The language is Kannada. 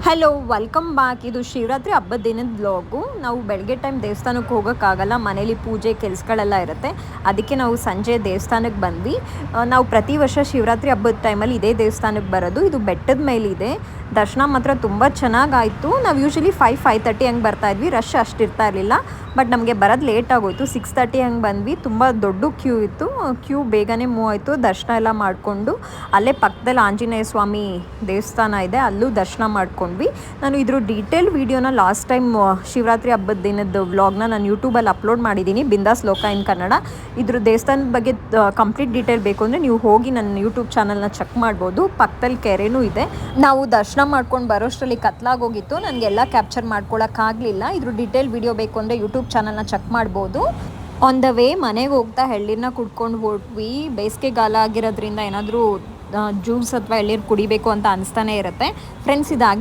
Hello welcome back. ಇದು ಶಿವರಾತ್ರಿ ಹಬ್ಬದ ದಿನದ ಬ್ಲಾಗು. ನಾವು ಬೆಳಗ್ಗೆ ಟೈಮ್ ದೇವಸ್ಥಾನಕ್ಕೆ ಹೋಗೋಕ್ಕಾಗಲ್ಲ, ಮನೇಲಿ ಪೂಜೆ ಕೆಲಸಗಳೆಲ್ಲ ಇರುತ್ತೆ. ಅದಕ್ಕೆ ನಾವು ಸಂಜೆ ದೇವಸ್ಥಾನಕ್ಕೆ ಬಂದ್ವಿ. ನಾವು ಪ್ರತಿ ವರ್ಷ ಶಿವರಾತ್ರಿ ಹಬ್ಬದ ಟೈಮಲ್ಲಿ ಇದೇ ದೇವಸ್ಥಾನಕ್ಕೆ ಬರೋದು. ಇದು ಬೆಟ್ಟದ ಮೇಲಿದೆ. ದರ್ಶನ ಮಾತ್ರ ತುಂಬ ಚೆನ್ನಾಗಾಯಿತು. ನಾವು ಯೂಶ್ವಲಿ 5:30 ಹಂಗೆ ಬರ್ತಾಯಿದ್ವಿ. ರಶ್ ಅಷ್ಟಿರ್ತಾ ಇರಲಿಲ್ಲ. ಬಟ್ ನಮಗೆ ಬರೋದು ಲೇಟ್ ಆಗೋಯಿತು. 6:30 ಹಂಗೆ ಬಂದ್ವಿ. ತುಂಬ ದೊಡ್ಡ ಕ್ಯೂ ಇತ್ತು. ಕ್ಯೂ ಬೇಗನೆ ಮೂವ್ ಆಯಿತು. ದರ್ಶನ ಎಲ್ಲ ಮಾಡಿಕೊಂಡು ಅಲ್ಲೇ ಪಕ್ಕದಲ್ಲಿ ಆಂಜನೇಯ ಸ್ವಾಮಿ ದೇವಸ್ಥಾನ ಇದೆ, ಅಲ್ಲೂ ದರ್ಶನ ಮಾಡ್ಕೊಂಡ್ವಿ. ನಾನು ಇದ್ರ ಡೀಟೇಲ್ ವೀಡಿಯೋನ ಲಾಸ್ಟ್ ಟೈಮ್ ಶಿವರಾತ್ರಿ ಹಬ್ಬದ ದಿನದ ವ್ಲಾಗ್ನ ನಾನು ಯೂಟ್ಯೂಬಲ್ಲಿ ಅಪ್ಲೋಡ್ ಮಾಡಿದ್ದೀನಿ, ಬಿಂದಾಸ್ ಲೋಕ ಇನ್ ಕನ್ನಡ. ಇದ್ರ ದೇವಸ್ಥಾನದ ಬಗ್ಗೆ ಕಂಪ್ಲೀಟ್ ಡೀಟೇಲ್ ಬೇಕು ಅಂದರೆ ನೀವು ಹೋಗಿ ನನ್ನ ಯೂಟ್ಯೂಬ್ ಚಾನಲ್ನ ಚೆಕ್ ಮಾಡ್ಬೋದು. ಪಕ್ಕದಲ್ಲಿ ಕೆರೆನೂ ಇದೆ. ನಾವು ದರ್ಶನ ಮಾಡ್ಕೊಂಡು ಬರೋಷ್ಟರಲ್ಲಿ ಕತ್ಲಾಗೋಗಿತ್ತು. ನನಗೆಲ್ಲ ಕ್ಯಾಪ್ಚರ್ ಮಾಡ್ಕೊಳಕ್ಕಾಗಲಿಲ್ಲ. ಇದ್ರ ಡೀಟೇಲ್ ವೀಡಿಯೋ ಬೇಕು ಅಂದರೆ ಯೂಟ್ಯೂಬ್ ಚಾನಲ್ನ ಚೆಕ್ ಮಾಡ್ಬೋದು. ಆನ್ ದ ವೇ ಮನೆಗೆ ಹೋಗ್ತಾ ಎಳ್ನೀರನ್ನ ಕುಡ್ಕೊಂಡು ಹೊರಟ್ವಿ. ಬೇಸಿಗೆಗಾಲ ಆಗಿರೋದ್ರಿಂದ ಏನಾದರೂ ಜ್ಯೂಸ್ ಅಥವಾ ಎಳ್ನೀರು ಕುಡಿಬೇಕು ಅಂತ ಅನಿಸ್ತಾನೆ ಇರುತ್ತೆ ಫ್ರೆಂಡ್ಸ್. ಇದಾಗಿ